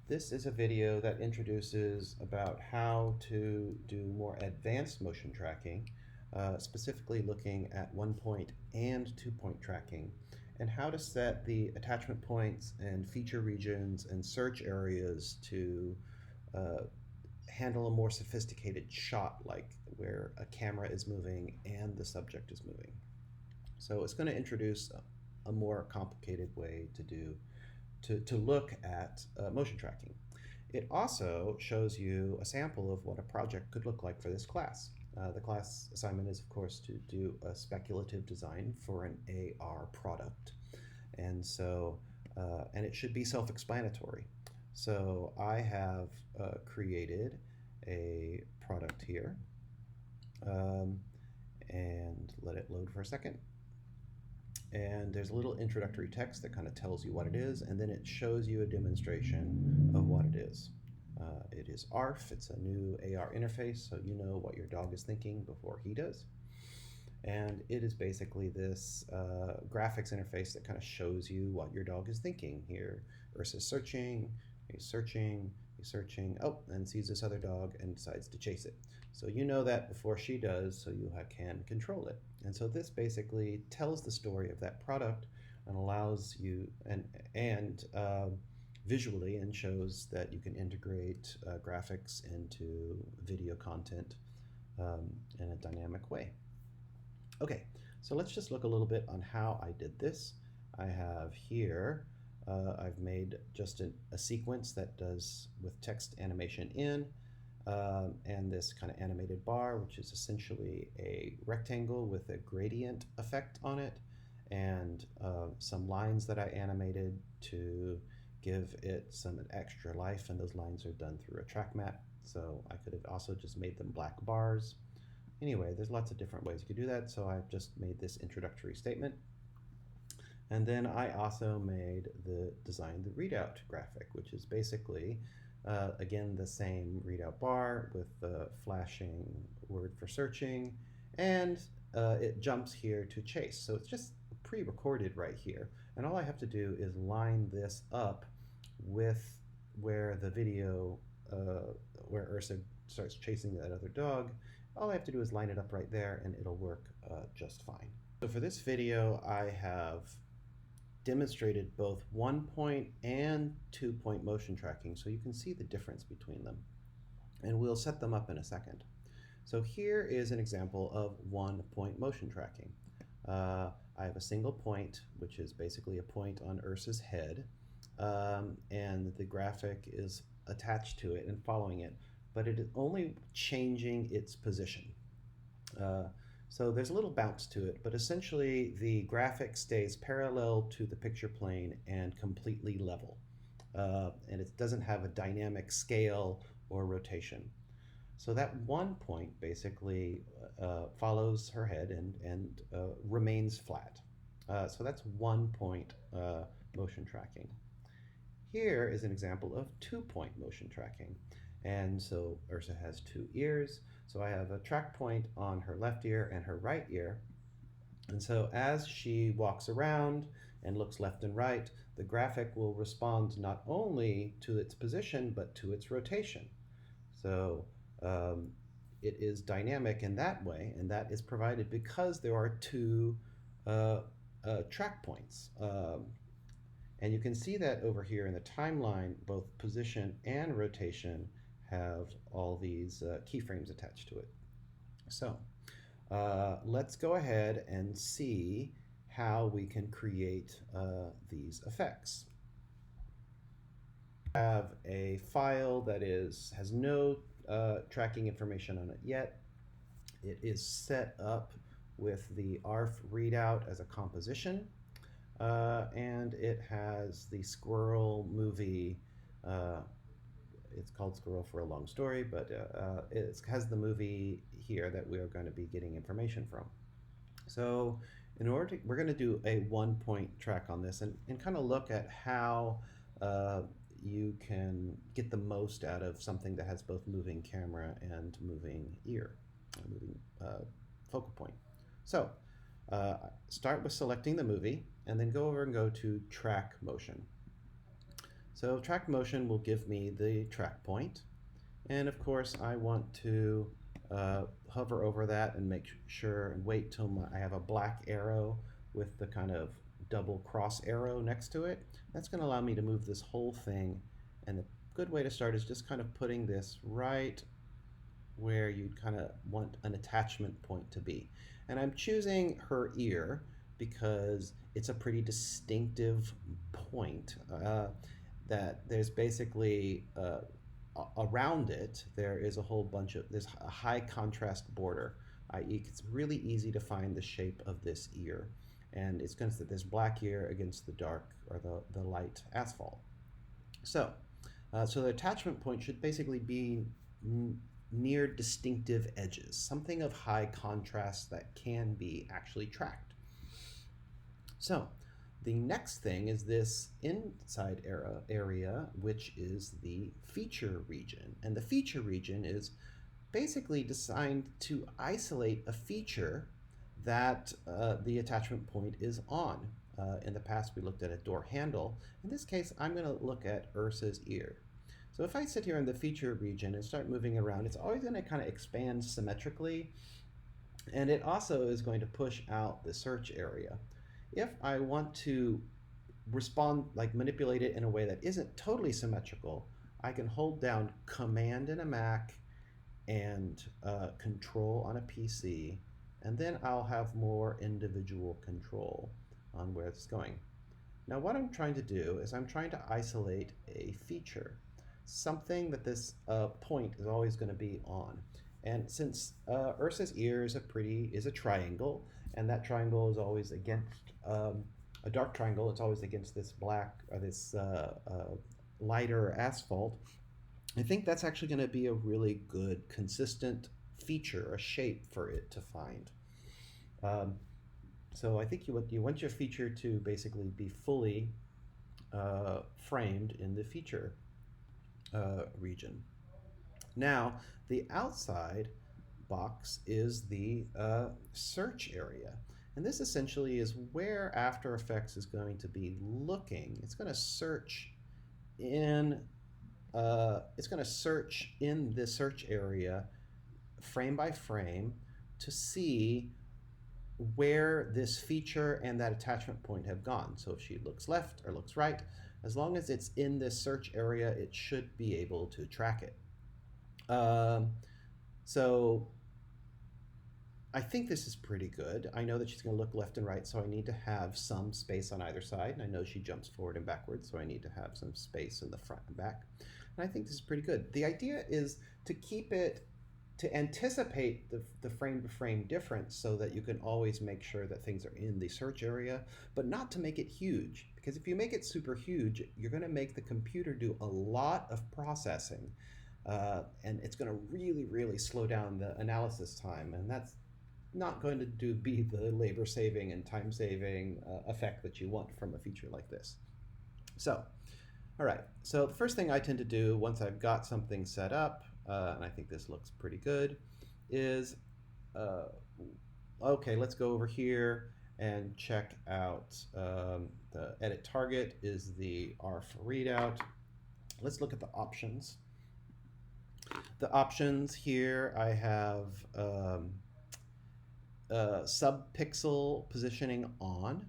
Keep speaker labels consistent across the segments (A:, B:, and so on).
A: This is a video that introduces about how to do more advanced motion tracking, specifically looking at 1-point and 2-point tracking, and how to set the attachment points and feature regions and search areas to handle a more sophisticated shot, like where a camera is moving and the subject is moving. So it's going to introduce a more complicated way to look at motion tracking. It also shows you a sample of what a project could look like for this class. The class assignment is, of course, to do a speculative design for an AR product. And so, and it should be self-explanatory. So I have created a product here, and let it load for a second. And there's a little introductory text that kind of tells you what it is, and then it shows you a demonstration of what it is. It is ARF. It's a new AR interface, so you know what your dog is thinking before he does. And it is basically this graphics interface that kind of shows you what your dog is thinking. Here, Ursa's searching, he's searching, he's searching, oh, and sees this other dog and decides to chase it. So you know that before she does, so you can control it. And so this basically tells the story of that product and allows you, and visually, and shows that you can integrate graphics into video content in a dynamic way. Okay, so let's just look a little bit on how I did this. I have here, I've made just a sequence that does with text animation in, and this kind of animated bar, which is essentially a rectangle with a gradient effect on it, and some lines that I animated to give it some extra life, and those lines are done through a track map. So I could have also just made them black bars. Anyway, there's lots of different ways you could do that, so I've just made this introductory statement. And then I also designed the readout graphic, which is basically, again, the same readout bar with the flashing word for searching, and it jumps here to chase. So it's just pre-recorded right here. And all I have to do is line this up with where the video, where Ursa starts chasing that other dog. All I have to do is line it up right there, and it'll work just fine. So for this video, I have demonstrated both 1-point and 2-point motion tracking, so you can see the difference between them. And we'll set them up in a second. So here is an example of 1-point motion tracking. I have a single point, which is basically a point on Ursa's head, and the graphic is attached to it and following it, but it is only changing its position. So there's a little bounce to it, but essentially the graphic stays parallel to the picture plane and completely level. And it doesn't have a dynamic scale or rotation. So that 1 point basically follows her head and remains flat. So that's 1-point motion tracking. Here is an example of 2-point motion tracking. And so Ursa has 2 ears. So I have a track point on her left ear and her right ear. And so as she walks around and looks left and right, the graphic will respond not only to its position, but to its rotation. So it is dynamic in that way, and that is provided because there are 2 track points. And you can see that over here in the timeline, both position and rotation have all these keyframes attached to it. So let's go ahead and see how we can create these effects. I have a file that has no tracking information on it yet. It is set up with the ARF readout as a composition, and it has the squirrel movie. It's called Squirrel for a Long Story, but it has the movie here that we are going to be getting information from. So we're going to do a 1-point track on this and kind of look at how you can get the most out of something that has both moving camera and moving ear, moving focal point. So start with selecting the movie and then go over and go to track motion. So track motion will give me the track point. And of course, I want to hover over that and make sure and wait till I have a black arrow with the kind of double cross arrow next to it. That's going to allow me to move this whole thing. And the good way to start is just kind of putting this right where you'd kind of want an attachment point to be. And I'm choosing her ear because it's a pretty distinctive point that there's basically around it there is a whole bunch of there's a high contrast border, i.e. it's really easy to find the shape of this ear, and it's going to this black ear against the dark or the light asphalt. So so the attachment point should basically be near distinctive edges, something of high contrast that can be actually tracked. So the next thing is this inside area, which is the feature region. And the feature region is basically designed to isolate a feature that the attachment point is on. In the past, we looked at a door handle. In this case, I'm going to look at Ursa's ear. So if I sit here in the feature region and start moving around, it's always going to kind of expand symmetrically. And it also is going to push out the search area. If I want to respond, like manipulate it in a way that isn't totally symmetrical, I can hold down Command in a Mac and Control on a PC, and then I'll have more individual control on where it's going. Now what I'm trying to do is I'm trying to isolate a feature, something that this point is always going to be on. And since Ursa's ear is a triangle, and that triangle is always against a dark triangle, it's always against this black or this lighter asphalt, I think that's actually going to be a really good consistent feature, a shape for it to find. So I think you want your feature to basically be fully framed in the feature region. Now, the outside box is the search area. And this essentially is where After Effects is going to be looking. It's going to search in the search area frame by frame to see where this feature and that attachment point have gone. So if she looks left or looks right, as long as it's in this search area, it should be able to track it. So I think this is pretty good. I know that she's going to look left and right, so I need to have some space on either side. And I know she jumps forward and backwards, so I need to have some space in the front and back. And I think this is pretty good. The idea is to keep it, to anticipate the frame-to-frame difference so that you can always make sure that things are in the search area, but not to make it huge. Because if you make it super huge, you're going to make the computer do a lot of processing. And it's going to really, really slow down the analysis time. And that's not going to be the labor saving and time saving effect that you want from a feature like this. So, all right. So the first thing I tend to do once I've got something set up, and I think this looks pretty good, is, okay, let's go over here and check out the edit target is the ARF readout. Let's look at the options. The options here, I have sub-pixel positioning on.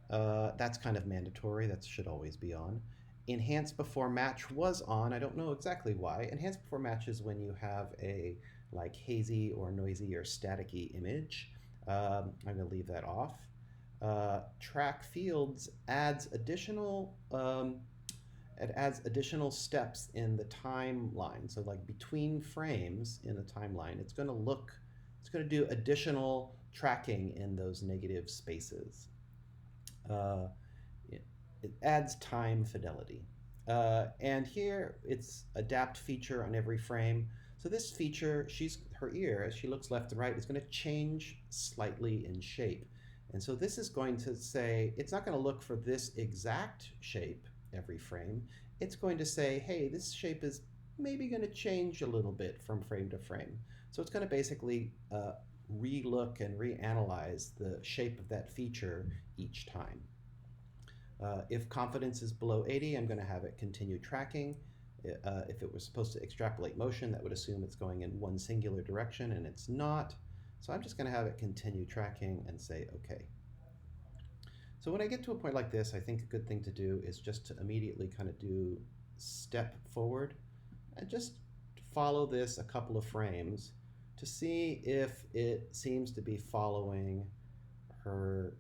A: That's kind of mandatory. That should always be on. Enhance before match was on. I don't know exactly why. Enhance before match is when you have a like hazy or noisy or staticky image. I'm going to leave that off. Track fields adds additional steps in the timeline. So like between frames in the timeline, it's going to do additional tracking in those negative spaces. It adds time fidelity. And here it's adapt feature on every frame. So this feature, her ear, as she looks left and right, is going to change slightly in shape. And so this is going to say, it's not going to look for this exact shape every frame. It's going to say, hey, this shape is maybe going to change a little bit from frame to frame. So it's going to basically re-look and reanalyze the shape of that feature each time. If confidence is below 80, I'm going to have it continue tracking. If it was supposed to extrapolate motion, that would assume it's going in one singular direction, and it's not. So I'm just going to have it continue tracking and say OK. So when I get to a point like this, I think a good thing to do is just to immediately kind of do step forward and just follow this a couple of frames to see if it seems to be following her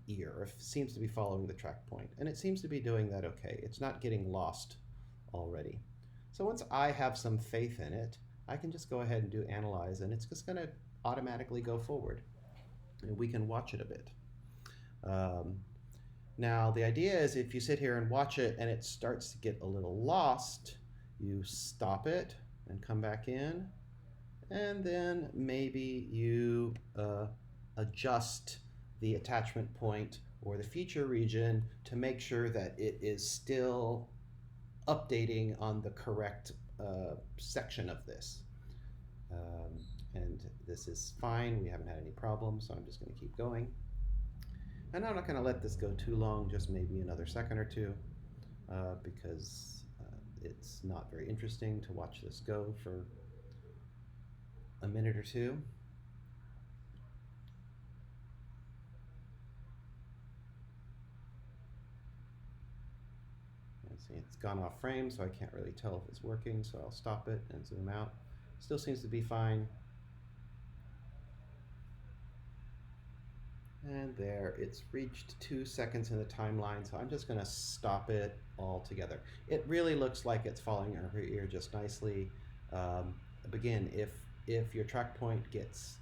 A: ear, if it seems to be following the track point. And it seems to be doing that okay. It's not getting lost already. So once I have some faith in it, I can just go ahead and do analyze, and it's just going to automatically go forward. And we can watch it a bit. Now, the idea is if you sit here and watch it and it starts to get a little lost, you stop it and come back in, and then maybe you adjust the attachment point or the feature region to make sure that it is still updating on the correct section of this. And this is fine. We haven't had any problems, so I'm just going to keep going. And I'm not going to let this go too long, just maybe another second or two, because it's not very interesting to watch this go for a minute or two. And see, it's gone off frame, so I can't really tell if it's working, so I'll stop it and zoom out. Still seems to be fine. And there, it's reached 2 seconds in the timeline, so I'm just going to stop it altogether. It really looks like it's following her ear just nicely. Again, if your track point gets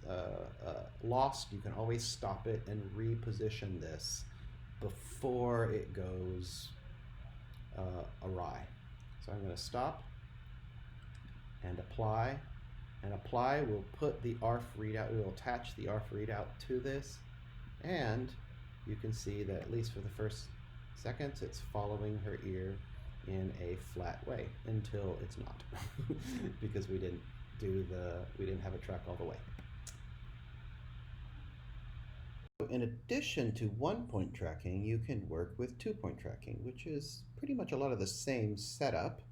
A: lost, you can always stop it and reposition this before it goes awry. So I'm going to stop and apply. And apply will put the ARF readout, we will attach the ARF readout to this. And you can see that at least for the first seconds, it's following her ear in a flat way until it's not, because we didn't have it track all the way. In addition to 1-point tracking, you can work with 2-point tracking, which is pretty much a lot of the same setup.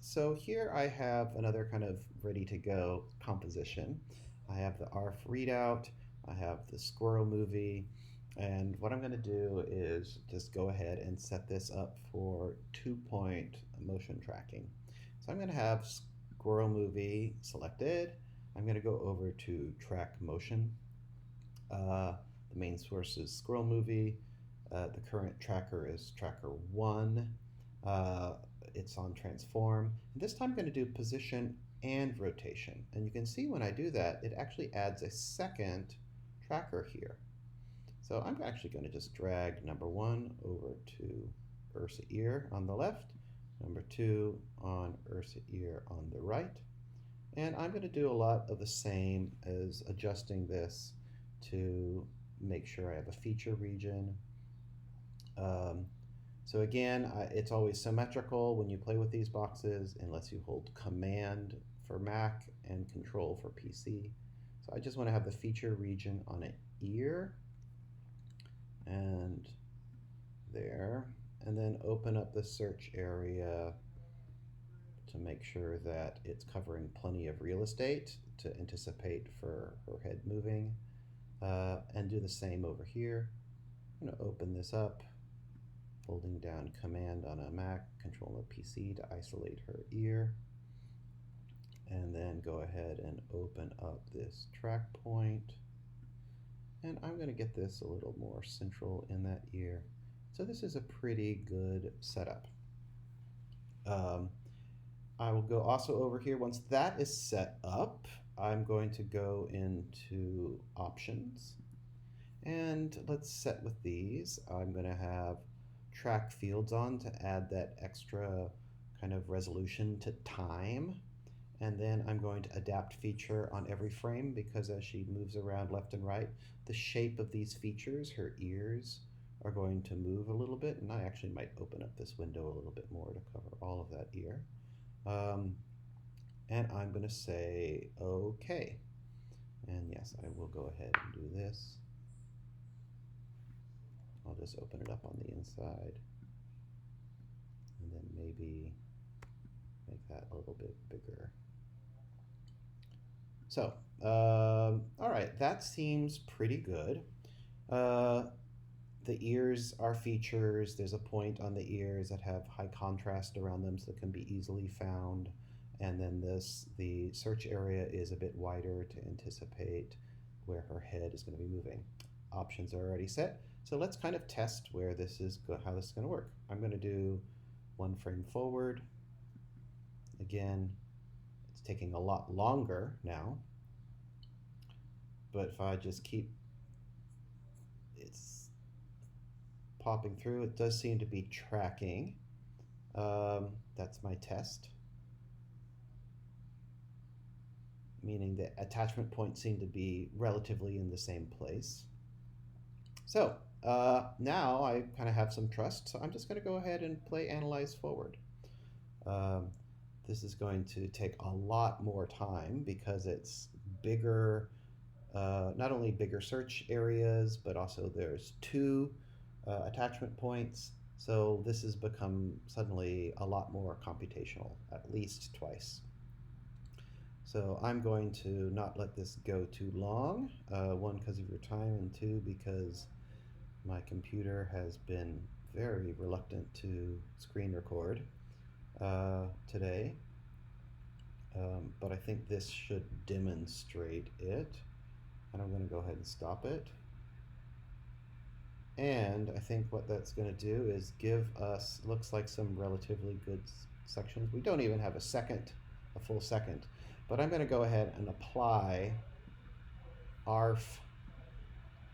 A: So here I have another kind of ready to go composition. I have the ARF readout. I have the squirrel movie, and what I'm going to do is just go ahead and set this up for 2-point motion tracking. So I'm going to have squirrel movie selected. I'm going to go over to track motion. The main source is squirrel movie. The current tracker is tracker 1. It's on transform. And this time I'm going to do position and rotation. And you can see when I do that, it actually adds a second tracker here. So I'm actually going to just drag number 1 over to Ursa ear on the left, number 2 on Ursa ear on the right. And I'm going to do a lot of the same as adjusting this to make sure I have a feature region. So again, it's always symmetrical when you play with these boxes unless you hold Command for Mac and Control for PC. So I just want to have the feature region on an ear, and there, and then open up the search area to make sure that it's covering plenty of real estate to anticipate for her head moving, and do the same over here. I'm going to open this up, holding down Command on a Mac, Control on a PC to isolate her ear, and then go ahead and open up this track point. And I'm going to get this a little more central in that ear. So this is a pretty good setup. I will go also over here. Once that is set up, I'm going to go into options. And let's set with these. I'm going to have track fields on to add that extra kind of resolution to time. And then I'm going to adapt feature on every frame, because as she moves around left and right, the shape of these features, her ears, are going to move a little bit. And I actually might open up this window a little bit more to cover all of that ear. And I'm going to say OK. And yes, I will go ahead and do this I'll just open it up on the inside and then maybe make that a little bit bigger. So, all right, that seems pretty good. The ears are features. There's a point on the ears that have high contrast around them so that can be easily found. And then the search area is a bit wider to anticipate where her head is going to be moving. Options are already set. So let's kind of test where this is how this is going to work. I'm going to do 1 frame forward. Again, it's taking a lot longer now. But if I just keep it's popping through, it does seem to be tracking. That's my test. Meaning the attachment points seem to be relatively in the same place. So now I kind of have some trust, so I'm just going to go ahead and play Analyze Forward. This is going to take a lot more time because it's bigger, not only bigger search areas, but also there's 2 attachment points. So this has become suddenly a lot more computational, at least twice. So I'm going to not let this go too long, 1, because of your time, and 2, because my computer has been very reluctant to screen record today. But I think this should demonstrate it. And I'm going to go ahead and stop it. And I think what that's going to do is give us, looks like, some relatively good sections. We don't even have a full second. But I'm going to go ahead and apply ARF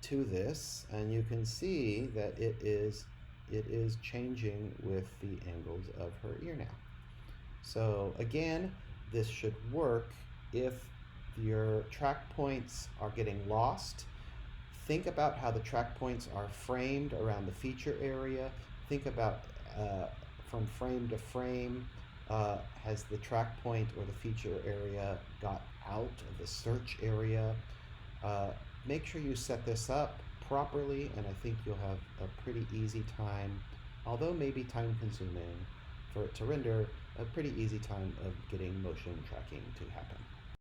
A: to this, and you can see that it is changing with the angles of her ear now. So again, this should work if your track points are getting lost. Think about how the track points are framed around the feature area. Think about from frame to frame, has the track point or the feature area got out of the search area? Make sure you set this up properly, and I think you'll have a pretty easy time, although maybe time consuming for it to render, a pretty easy time of getting motion tracking to happen.